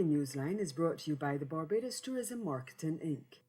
Caribbean Newsline is brought to you by the Barbados Tourism Marketing, Inc.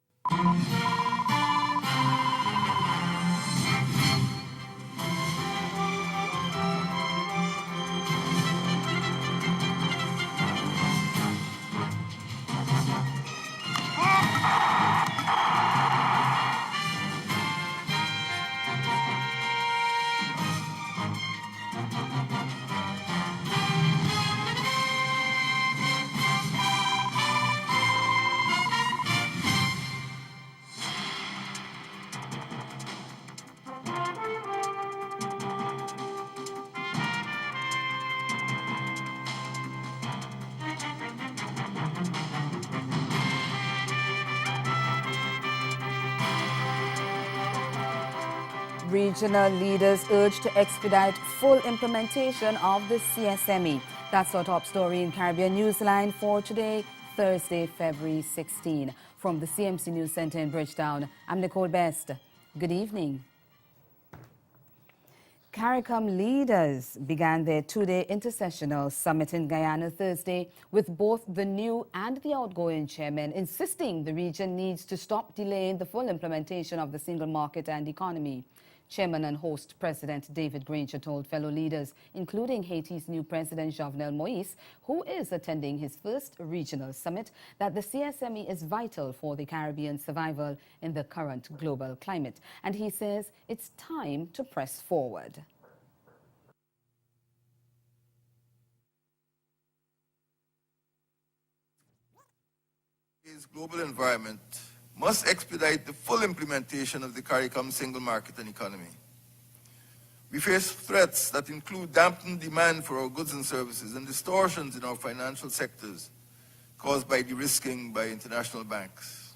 Regional leaders urge to expedite full implementation of the CSME. That's our top story in Caribbean Newsline for today, Thursday, February 16. From the CMC News Center in Bridgetown, I'm Nicole Best. Good evening. CARICOM leaders began their two-day intersessional summit in Guyana Thursday with both the new and the outgoing chairman insisting the region needs to stop delaying the full implementation of the single market and economy. Chairman and host President David Granger told fellow leaders, including Haiti's new President Jovenel Moïse, who is attending his first regional summit, that the CSME is vital for the Caribbean survival in the current global climate. And he says it's time to press forward. Today's global environment must expedite the full implementation of the CARICOM single market and economy. We face threats that include dampened demand for our goods and services and distortions in our financial sectors caused by de-risking by international banks.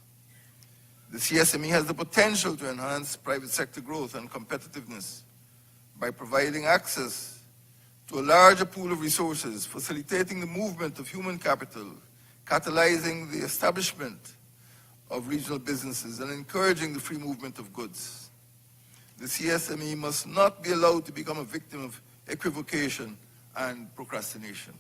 The CSME has the potential to enhance private sector growth and competitiveness by providing access to a larger pool of resources, facilitating the movement of human capital, catalyzing the establishment of regional businesses, and encouraging the free movement of goods. The CSME must not be allowed to become a victim of equivocation and procrastination.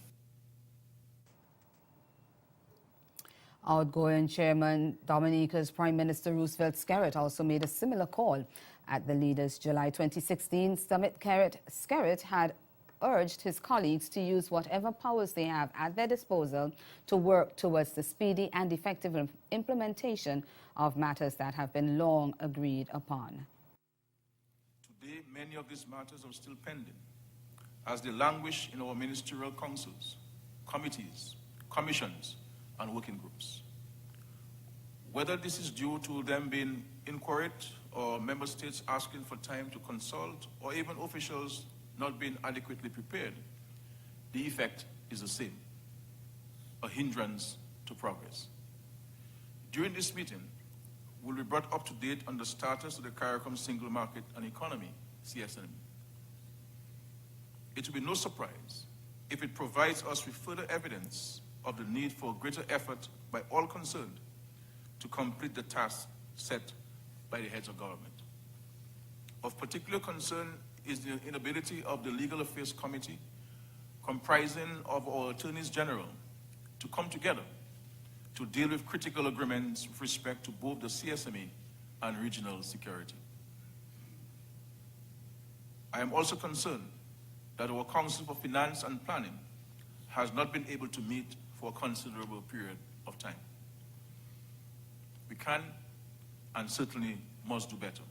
Outgoing Chairman Dominica's Prime Minister Roosevelt Skerritt also made a similar call. At the leaders' July 2016 summit, Skerritt had urged his colleagues to use whatever powers they have at their disposal to work towards the speedy and effective implementation of matters that have been long agreed upon. Today, many of these matters are still pending, as they languish in our ministerial councils, committees, commissions, and working groups. Whether this is due to them being incorrect, or member states asking for time to consult, or even officials not being adequately prepared, the effect is the same: a hindrance to progress. During this meeting, we'll be brought up to date on the status of the CARICOM Single Market and Economy, CSME. It will be no surprise if it provides us with further evidence of the need for greater effort by all concerned to complete the task set by the heads of government. Of particular concern is the inability of the Legal Affairs Committee, comprising of our attorneys general, to come together to deal with critical agreements with respect to both the CSME and regional security. I am also concerned that our Council for Finance and Planning has not been able to meet for a considerable period of time. We can and certainly must do better.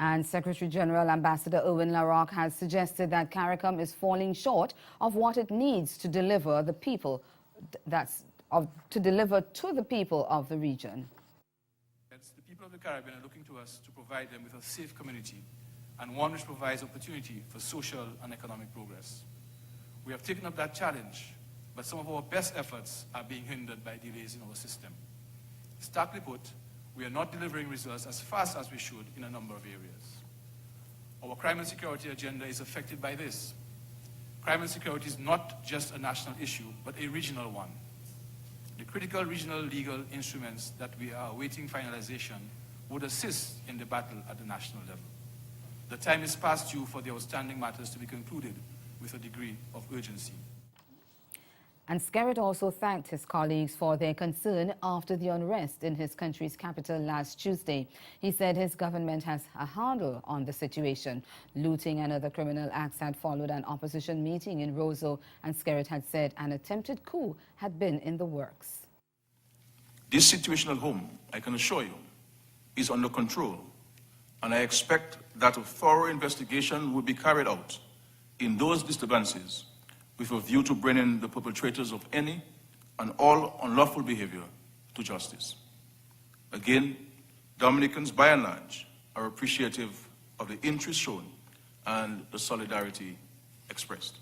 And Secretary General Ambassador Erwin LaRocque has suggested that CARICOM is falling short of what it needs to deliver the people to deliver to the people of the region. The people of the Caribbean are looking to us to provide them with a safe community and one which provides opportunity for social and economic progress. We have taken up that challenge, but some of our best efforts are being hindered by delays in our system. Starkly put, we are not delivering results as fast as we should in a number of areas. Our crime and security agenda is affected by this. Crime and security is not just a national issue, but a regional one. The critical regional legal instruments that we are awaiting finalization would assist in the battle at the national level. The time is past due for the outstanding matters to be concluded with a degree of urgency. And Skerritt also thanked his colleagues for their concern after the unrest in his country's capital last Tuesday. He said his government has a handle on the situation. Looting and other criminal acts had followed an opposition meeting in Roseau, and Skerritt had said an attempted coup had been in the works. This situation at home, I can assure you, is under control, and I expect that a thorough investigation will be carried out in those disturbances with a view to bringing the perpetrators of any and all unlawful behavior to justice. Again, Dominicans, by and large, are appreciative of the interest shown and the solidarity expressed.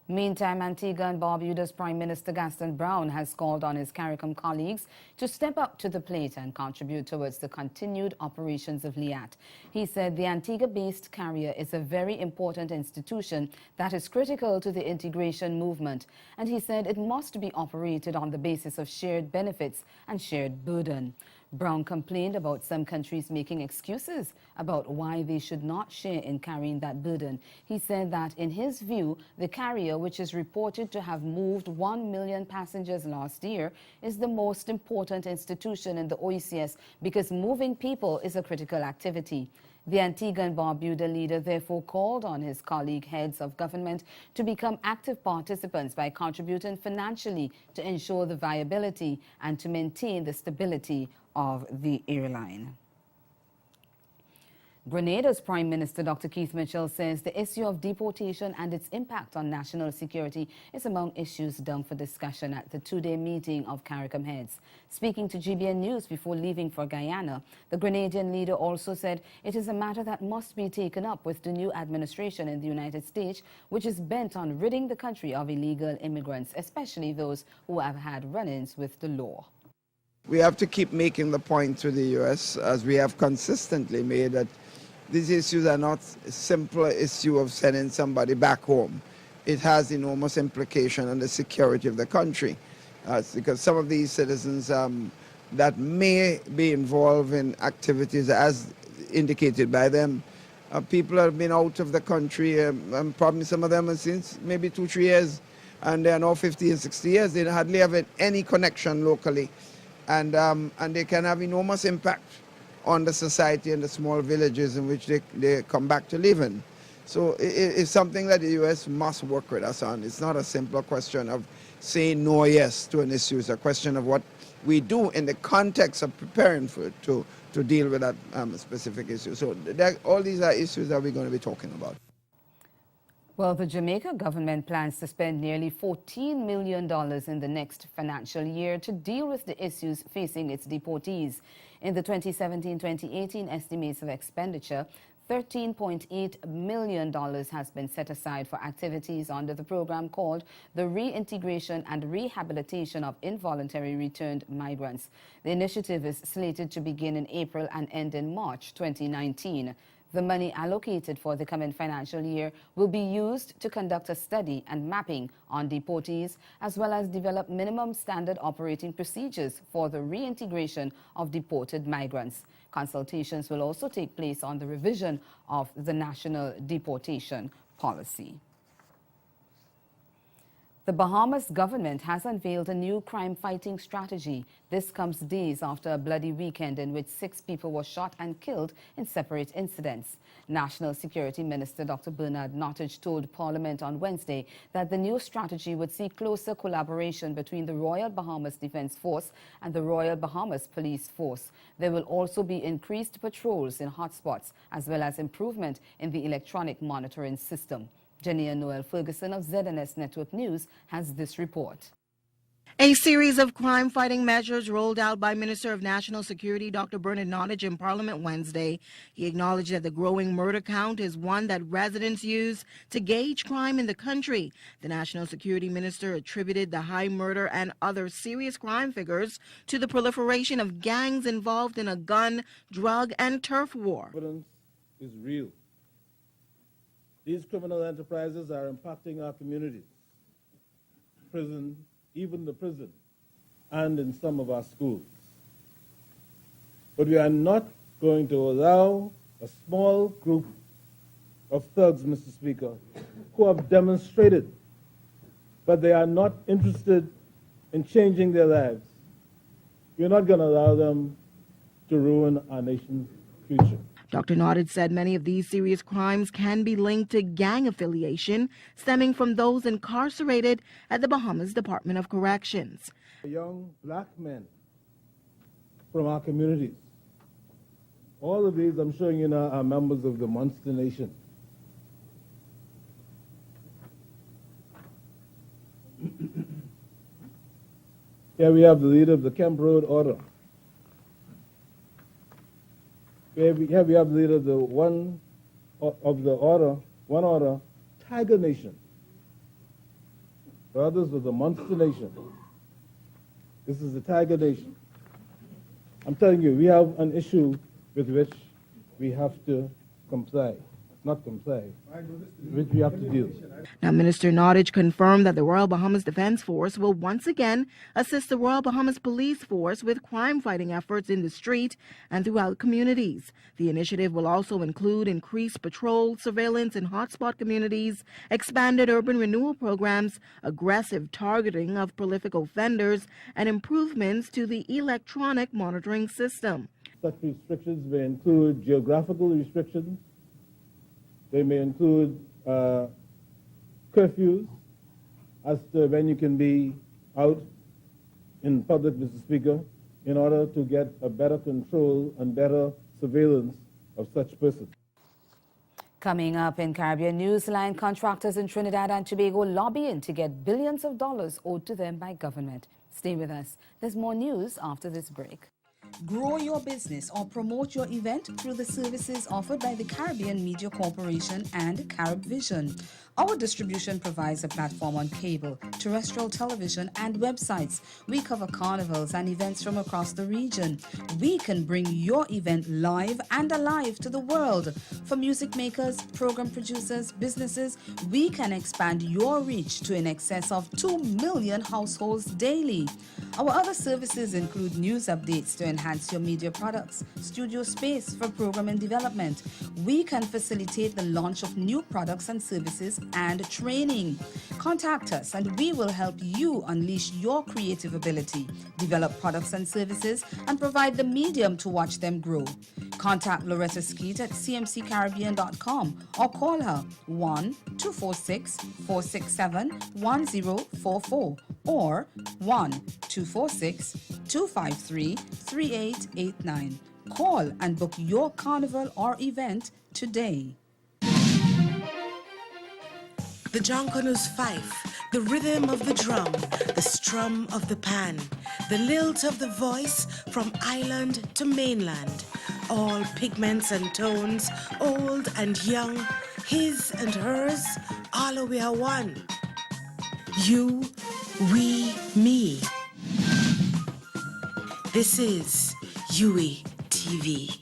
Meantime, Antigua and Barbuda's Prime Minister Gaston Brown has called on his CARICOM colleagues to step up to the plate and contribute towards the continued operations of LIAT. He said the Antigua-based carrier is a very important institution that is critical to the integration movement, and he said it must be operated on the basis of shared benefits and shared burden. Brown complained about some countries making excuses about why they should not share in carrying that burden. He said that, in his view, the carrier, which is reported to have moved 1 million passengers last year, is the most important institution in the OECS because moving people is a critical activity. The Antigua and Barbuda leader therefore called on his colleague heads of government to become active participants by contributing financially to ensure the viability and to maintain the stability of the airline. Grenada's Prime Minister Dr. Keith Mitchell says the issue of deportation and its impact on national security is among issues done for discussion at the two-day meeting of CARICOM heads. Speaking to GBN News before leaving for Guyana, the Grenadian leader also said it is a matter that must be taken up with the new administration in the United States, which is bent on ridding the country of illegal immigrants, especially those who have had run-ins with the law. We have to keep making the point to the U.S., as we have consistently made, that these issues are not a simple issue of sending somebody back home. It has enormous implication on the security of the country, because some of these citizens that may be involved in activities as indicated by them, people have been out of the country, and probably some of them since maybe 2-3 years, and they are now 50 and 60 years. They hardly have any connection locally, and they can have enormous impact on the society and the small villages in which they come back to live in. So it's something that the U.S. must work with us on. It's not a simple question of saying no or yes to an issue. It's a question of what we do in the context of preparing to deal with that specific issue. So all these are issues that we're going to be talking about. Well, the Jamaica government plans to spend nearly $14 million in the next financial year to deal with the issues facing its deportees. In the 2017-2018 estimates of expenditure, $13.8 million has been set aside for activities under the program called the Reintegration and Rehabilitation of Involuntary Returned Migrants. The initiative is slated to begin in April and end in March 2019. The money allocated for the coming financial year will be used to conduct a study and mapping on deportees, as well as develop minimum standard operating procedures for the reintegration of deported migrants. Consultations will also take place on the revision of the national deportation policy. The Bahamas government has unveiled a new crime-fighting strategy. This comes days after a bloody weekend in which 6 people were shot and killed in separate incidents. National Security Minister Dr. Bernard Nottage told Parliament on Wednesday that the new strategy would see closer collaboration between the Royal Bahamas Defence Force and the Royal Bahamas Police Force. There will also be increased patrols in hotspots, as well as improvement in the electronic monitoring system. Jania Noel Ferguson of ZNS Network News has this report. A series of crime-fighting measures rolled out by Minister of National Security Dr. Bernard Nottage in Parliament Wednesday. He acknowledged that the growing murder count is one that residents use to gauge crime in the country. The National Security Minister attributed the high murder and other serious crime figures to the proliferation of gangs involved in a gun, drug, and turf war. Evidence is real. These criminal enterprises are impacting our communities, prison, even the prison, and in some of our schools. But we are not going to allow a small group of thugs, Mr. Speaker, who have demonstrated but they are not interested in changing their lives, we're not going to allow them to ruin our nation's future. Dr. Nottage said many of these serious crimes can be linked to gang affiliation stemming from those incarcerated at the Bahamas Department of Corrections. Young black men from our communities. All of these, I'm showing you now, are members of the Monster Nation. Here we have the leader of the Kemp Road Order. Here we have the leader of the one order, Tiger Nation. The others are the Monster Nation. This is the Tiger Nation. I'm telling you, we have an issue with which we have to which we have to deal. Now, Minister Nottage confirmed that the Royal Bahamas Defense Force will once again assist the Royal Bahamas Police Force with crime-fighting efforts in the street and throughout communities. The initiative will also include increased patrol, surveillance in hotspot communities, expanded urban renewal programs, aggressive targeting of prolific offenders, and improvements to the electronic monitoring system. Such restrictions may include geographical restrictions. They may include curfews as to when you can be out in public, Mr. Speaker, in order to get a better control and better surveillance of such persons. Coming up in Caribbean Newsline, contractors in Trinidad and Tobago lobbying to get billions of dollars owed to them by government. Stay with us. There's more news after this break. Grow your business or promote your event through the services offered by the Caribbean Media Corporation and Carib Vision. Our distribution provides a platform on cable, terrestrial television, and websites. We cover carnivals and events from across the region. We can bring your event live and alive to the world. For music makers, program producers, businesses, we can expand your reach to in excess of 2 million households daily. Our other services include news updates to enhance your media products, studio space for program and development. We can facilitate the launch of new products and services and training. Contact us and we will help you unleash your creative ability, develop products and services, and provide the medium to watch them grow. Contact Loretta Skeet at cmccaribbean.com or call her 1-246-467-1044 or 1-246-253-3889. Call and book your carnival or event today. The jonkonu's fife, the rhythm of the drum, the strum of the pan, the lilt of the voice from island to mainland, all pigments and tones, old and young, his and hers, all we are one. You, we, me. This is UE TV.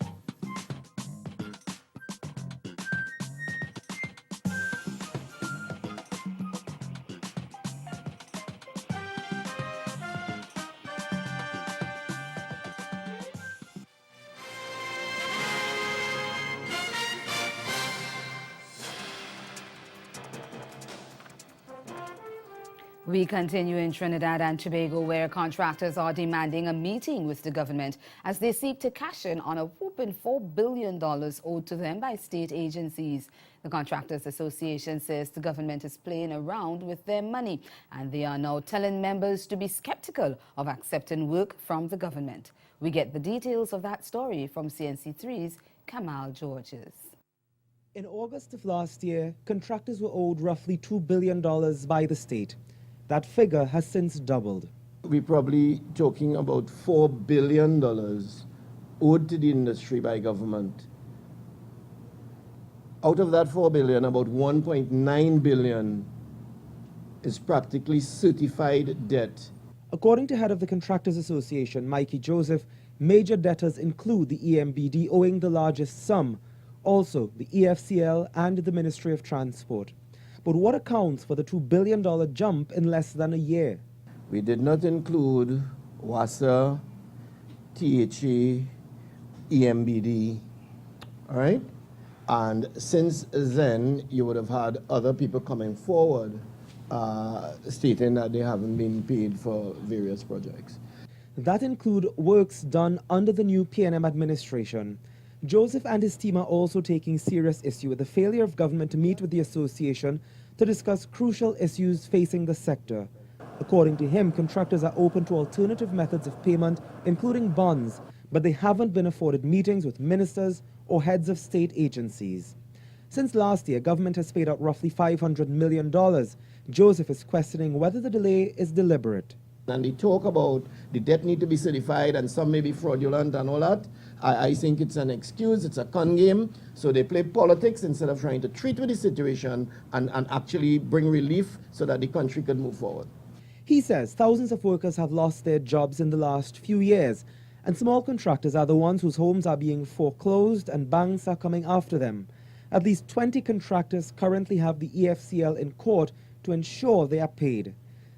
We continue in Trinidad and Tobago, where contractors are demanding a meeting with the government as they seek to cash in on a whopping $4 billion owed to them by state agencies. The Contractors Association says the government is playing around with their money, and they are now telling members to be skeptical of accepting work from the government. We get the details of that story from CNC3's Kamal Georges. In August of last year, contractors were owed roughly $2 billion by the state. That figure has since doubled. We're probably talking about $4 billion owed to the industry by government. Out of that $4 billion, about $1.9 billion is practically certified debt. According to head of the Contractors Association, Mikey Joseph, major debtors include the EMBD owing the largest sum, also the EFCL and the Ministry of Transport. But what accounts for the $2 billion jump in less than a year? We did not include WASA, THA, EMBD, all right? And since then, you would have had other people coming forward stating that they haven't been paid for various projects. That include works done under the new PNM administration. Joseph and his team are also taking serious issue with the failure of government to meet with the association to discuss crucial issues facing the sector. According to him, contractors are open to alternative methods of payment, including bonds, but they haven't been afforded meetings with ministers or heads of state agencies. Since last year, government has paid out roughly $500 million. Joseph is questioning whether the delay is deliberate. And they talk about the debt need to be certified and some may be fraudulent and all that. I think it's an excuse, it's a con game. So they play politics instead of trying to treat with the situation and actually bring relief so that the country could move forward. He says thousands of workers have lost their jobs in the last few years, and small contractors are the ones whose homes are being foreclosed and banks are coming after them. At least 20 contractors currently have the EFCL in court to ensure they are paid.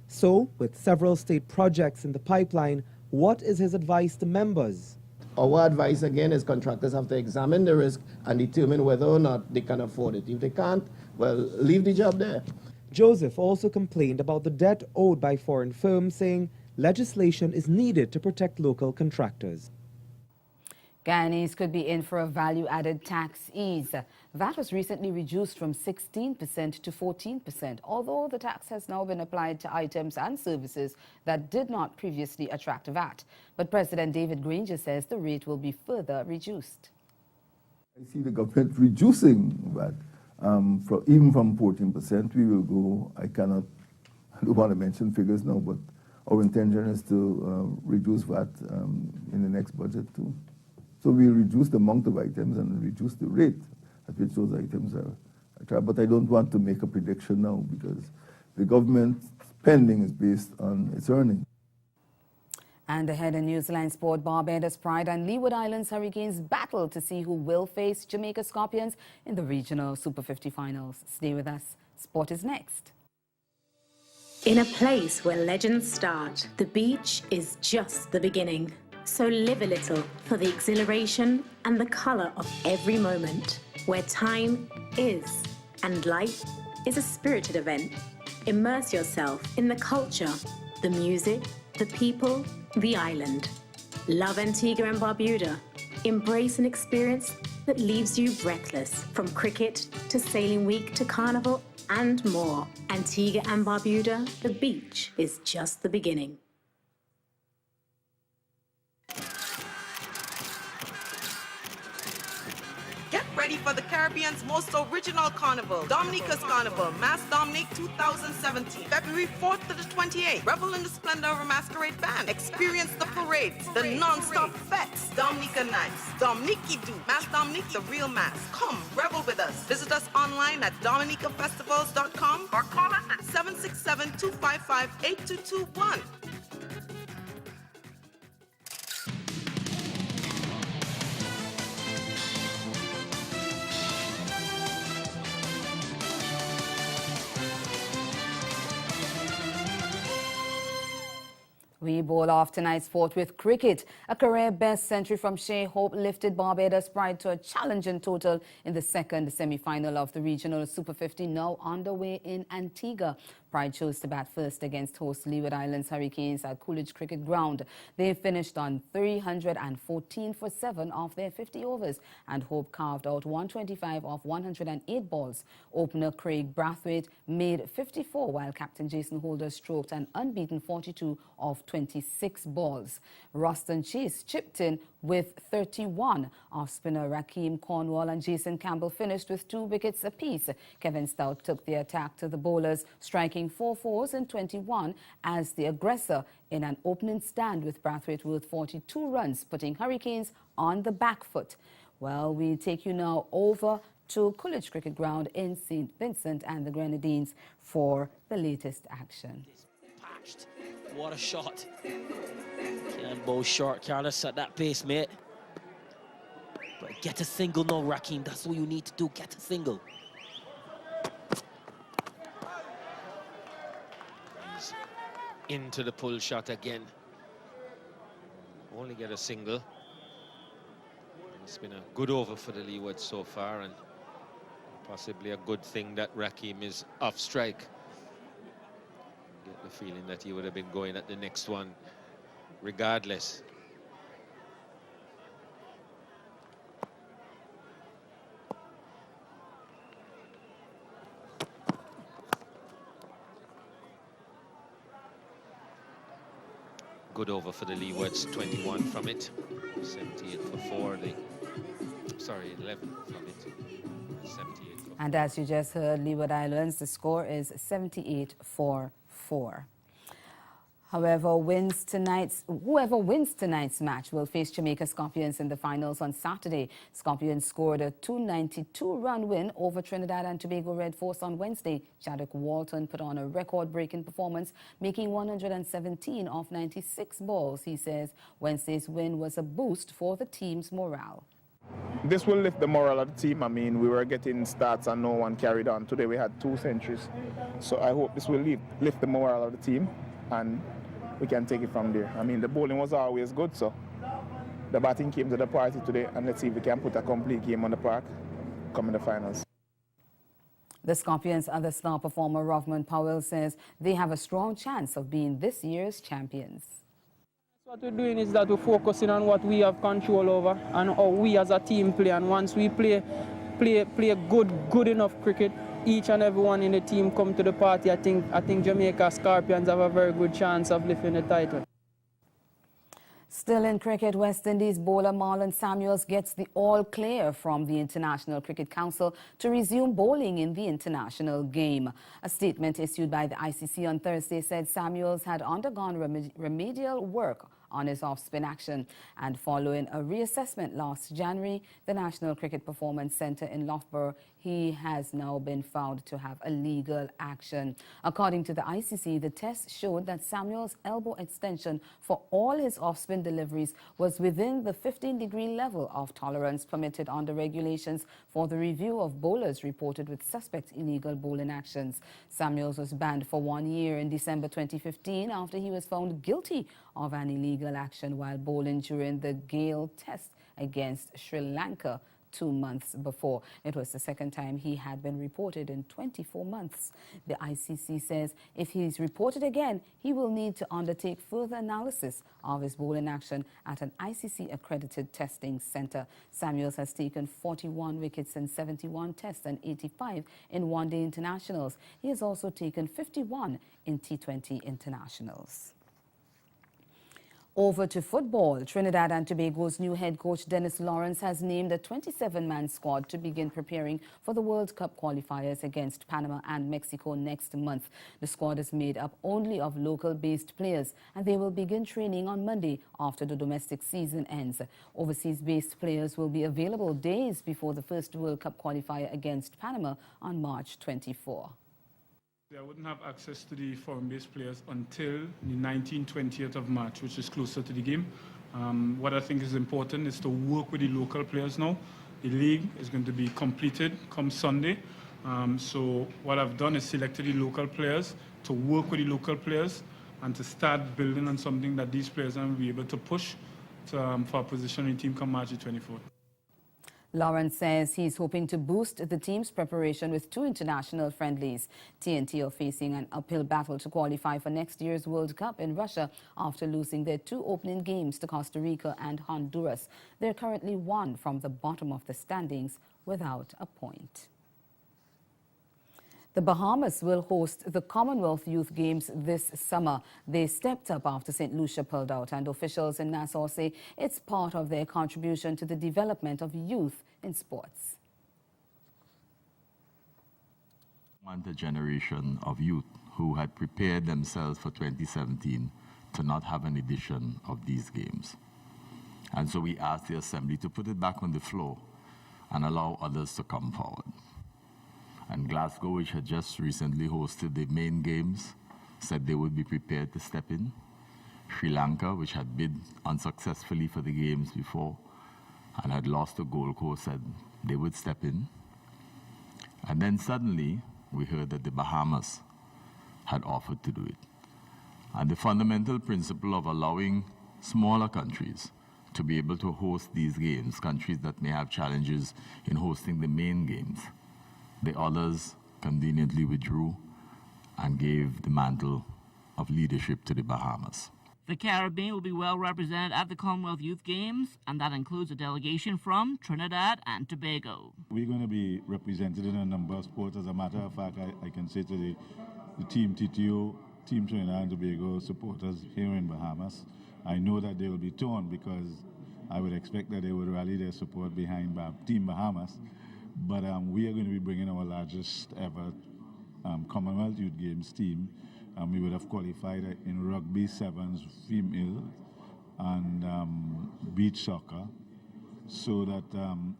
So, with several state projects in the pipeline, what is his advice to members? Our advice again is contractors have to examine the risk and determine whether or not they can afford it. If they can't, well, leave the job there. Joseph also complained about the debt owed by foreign firms, saying legislation is needed to protect local contractors. Guyanese could be in for a value-added tax ease. VAT was recently reduced from 16% to 14%, although the tax has now been applied to items and services that did not previously attract VAT. But President David Granger says the rate will be further reduced. I see the government reducing VAT. Even from 14%, we will go, I don't want to mention figures now, but our intention is to reduce VAT in the next budget too. So we'll reduce the amount of items and reduce the rate at which those items are. But I don't want to make a prediction now because the government spending is based on its earnings. And ahead in Newsline Sport, Barbados Pride and Leeward Islands Hurricanes battle to see who will face Jamaica Scorpions in the regional Super 50 finals. Stay with us. Sport is next. In a place where legends start, the beach is just the beginning. So live a little for the exhilaration and the colour of every moment, where time is and life is a spirited event. Immerse yourself in the culture, the music, the people, the island. Love Antigua and Barbuda. Embrace an experience that leaves you breathless, from cricket to sailing week to carnival and more. Antigua and Barbuda, the beach is just the beginning. Get ready for the Caribbean's most original carnival, Dominica's Carnival, Mass Dominic 2017, February 4th to the 28th. Revel in the splendor of a masquerade band. Experience the parades, the non-stop fetes, Dominica nights, Dominiki do, Mass Dominic, the real mass. Come, revel with us. Visit us online at dominicafestivals.com or call us at 767-255-8221. We bowl off tonight's sport with cricket. A career-best century from Shea Hope lifted Barbados Pride to a challenging total in the second semi-final of the regional Super 50, now underway in Antigua. Pride chose to bat first against host Leeward Islands Hurricanes at Coolidge Cricket Ground. They finished on 314 for 7 off their 50 overs, and Hope carved out 125 off 108 balls. Opener Craig Brathwaite made 54, while captain Jason Holder stroked an unbeaten 42 off 26 balls. Ruston Chase chipped in with 31. Off-spinner Rakeem Cornwall and Jason Campbell finished with 2 wickets apiece. Kevin Stout took the attack to the bowlers, striking 4 fours and 21 as the aggressor in an opening stand, with Brathwaite worth 42 runs, putting Hurricanes on the back foot. Well, we take you now over to Coolidge Cricket Ground in St. Vincent and the Grenadines for the latest action. Patched. What a shot. Can bowl short, careless at that pace, mate. But get a single now, Rakeem. That's all you need to do. Get a single. He's into the pull shot again. Only get a single. It's been a good over for the Leeward so far, and possibly a good thing that Rakeem is off strike. a feeling that he would have been going at the next one regardless. Good over for the Leewards, 21 from it, 78 for 4. Sorry, 11 from it, 78 for 4. And as you just heard, Leeward Islands, the score is 78-4. However, whoever wins tonight's match will face Jamaica Scorpions in the finals on Saturday. Scorpions scored a 292-run win over Trinidad and Tobago Red Force on Wednesday. Chadwick Walton put on a record-breaking performance, making 117 off 96 balls. He says Wednesday's win was a boost for the team's morale. This will lift the morale of the team. I mean, we were getting starts and no one carried on. Today we had 2 centuries. So I hope this will lift the morale of the team and we can take it from there. I mean, the bowling was always good, so the batting came to the party today, and let's see if we can put a complete game on the park come in the finals. The Scorpions' other star performer, Rothman Powell, says they have a strong chance of being this year's champions. What we're doing is that we're focusing on what we have control over and how we as a team play. And once we play good enough cricket, each and everyone in the team come to the party. I think Jamaica Scorpions have a very good chance of lifting the title. Still in cricket, West Indies bowler Marlon Samuels gets the all clear from the International Cricket Council to resume bowling in the international game. A statement issued by the ICC on Thursday said Samuels had undergone remedial work on his off-spin action, and following a reassessment last January, the National Cricket Performance Centre in Loughborough, he has now been found to have a legal action. According to the ICC, the test showed that Samuel's elbow extension for all his off-spin deliveries was within the 15-degree level of tolerance permitted under regulations for the review of bowlers reported with suspect illegal bowling actions. Samuels was banned for 1 year in December 2015 after he was found guilty of an illegal action while bowling during the Gale test against Sri Lanka 2 months before. It was the second time he had been reported in 24 months. The ICC says if he's reported again, he will need to undertake further analysis of his bowling action at an ICC-accredited testing centre. Samuels has taken 41 wickets in 71 tests and 85 in one-day internationals. He has also taken 51 in T20 internationals. Over to football. Trinidad and Tobago's new head coach Dennis Lawrence has named a 27-man squad to begin preparing for the World Cup qualifiers against Panama and Mexico next month. The squad is made up only of local-based players, and they will begin training on Monday after the domestic season ends. Overseas-based players will be available days before the first World Cup qualifier against Panama on March 24. I wouldn't have access to the foreign-based players until the 19th, 20th of March, which is closer to the game. What I think is important is to work with the local players now. The league is going to be completed come Sunday. So what I've done is selected the local players to work with the local players and to start building on something that these players will be able to push for a position in the team come March 24th. Lawrence says he's hoping to boost the team's preparation with 2 international friendlies. TNT are facing an uphill battle to qualify for next year's World Cup in Russia after losing their 2 opening games to Costa Rica and Honduras. They're currently 1 from the bottom of the standings without a point. The Bahamas will host the Commonwealth Youth Games this summer. They stepped up after St. Lucia pulled out, and officials in Nassau say it's part of their contribution to the development of youth in sports. A generation of youth who had prepared themselves for 2017 to not have an edition of these games. And so we asked the Assembly to put it back on the floor and allow others to come forward. And Glasgow, which had just recently hosted the main games, said they would be prepared to step in. Sri Lanka, which had bid unsuccessfully for the games before and had lost to Gold Coast, said they would step in. And then suddenly, we heard that the Bahamas had offered to do it. And the fundamental principle of allowing smaller countries to be able to host these games, countries that may have challenges in hosting the main games, the others conveniently withdrew and gave the mantle of leadership to the Bahamas. The Caribbean will be well represented at the Commonwealth Youth Games, and that includes a delegation from Trinidad and Tobago. We're going to be represented in a number of sports. As a matter of fact, I can say to the Team TTO, Team Trinidad and Tobago supporters here in Bahamas, I know that they will be torn because I would expect that they would rally their support behind Team Bahamas. But we are going to be bringing our largest ever Commonwealth Youth Games team. We would have qualified in rugby sevens female and beach soccer. So that,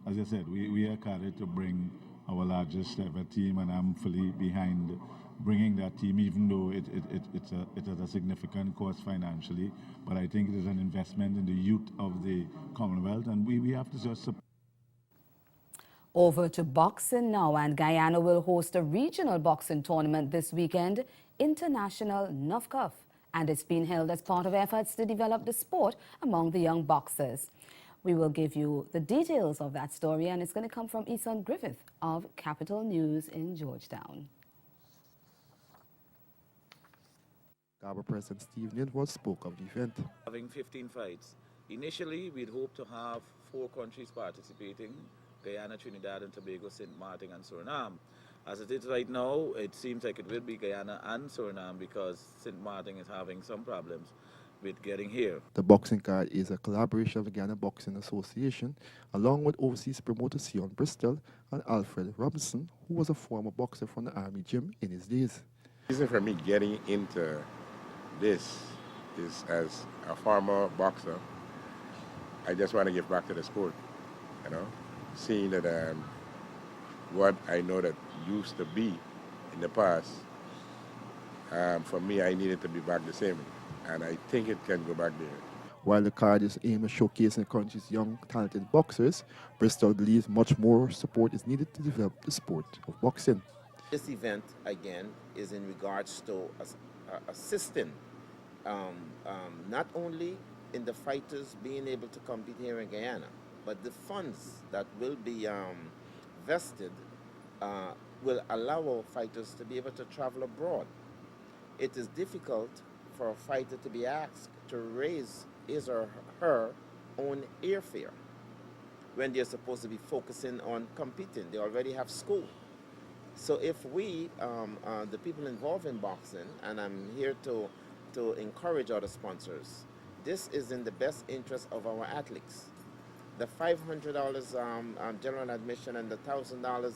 as I said, we are excited to bring our largest ever team, and I'm fully behind bringing that team, even though it has a significant cost financially. But I think it is an investment in the youth of the Commonwealth, and we have to just support. Over to boxing now, and Guyana will host a regional boxing tournament this weekend, International NUFCUF, and it's been held as part of efforts to develop the sport among the young boxers. We will give you the details of that story, and it's going to come from Eason Griffith of Capital News in Georgetown. GABA President Steve Nidwell spoke of the event. Having 15 fights. Initially, we'd hoped to have 4 countries participating: Guyana, Trinidad and Tobago, St. Martin and Suriname. As it is right now, it seems like it will be Guyana and Suriname because St. Martin is having some problems with getting here. The boxing card is a collaboration of the Guyana Boxing Association along with overseas promoter Sion Bristol and Alfred Robinson, who was a former boxer from the Army gym in his days. The reason for me getting into this is, as a former boxer, I just want to give back to the sport, you know, seeing that what I know that used to be in the past, for me, I needed to be back the same, and I think it can go back there. While the card is aimed at showcasing the country's young, talented boxers, Bristol believes much more support is needed to develop the sport of boxing. This event, again, is in regards to assisting not only in the fighters being able to compete here in Guyana, but the funds that will be vested will allow our fighters to be able to travel abroad. It is difficult for a fighter to be asked to raise his or her own airfare when they're supposed to be focusing on competing. They already have school. So if we, the people involved in boxing, and I'm here to encourage other sponsors, this is in the best interest of our athletes. The $500 general admission and the $1,000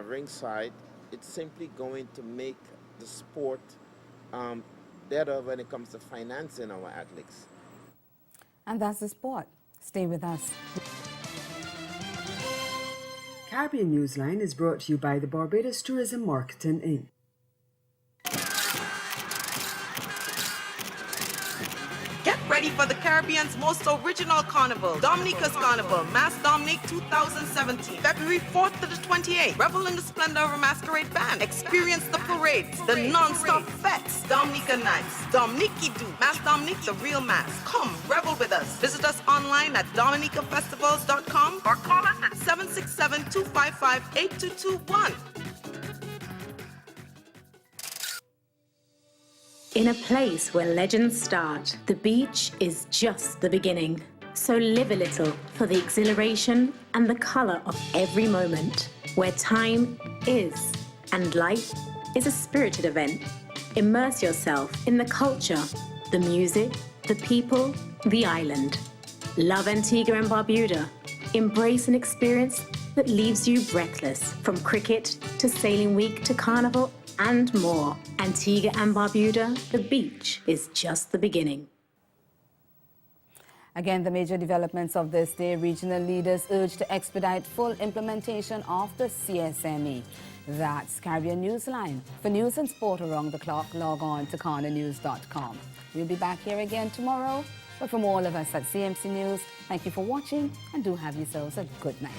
ringside, it's simply going to make the sport better when it comes to financing our athletes. And that's the sport. Stay with us. Caribbean Newsline is brought to you by the Barbados Tourism Marketing Inc. Get ready for the Caribbean's most original carnival, Dominica's Carnival, Mass Dominic 2017, February 4th to the 28th. Revel in the splendor of a masquerade band. Experience the parades, the non-stop fetes, Dominica nights, Dominique Do, Mass Dominic, the real mass. Come, revel with us. Visit us online at dominicafestivals.com or call us at 767-255-8221. In a place where legends start, the beach is just the beginning. So live a little for the exhilaration and the color of every moment, where time is and life is a spirited event. Immerse yourself in the culture, the music, the people, the island. Love Antigua and Barbuda. Embrace an experience that leaves you breathless, from cricket to sailing week to carnival and more. Antigua and Barbuda, the beach is just the beginning. Again, the major developments of this day, regional leaders urge to expedite full implementation of the CSME. That's Caribbean Newsline. For news and sport around the clock, log on to CarnaNews.com. We'll be back here again tomorrow. But from all of us at CMC News, thank you for watching and do have yourselves a good night.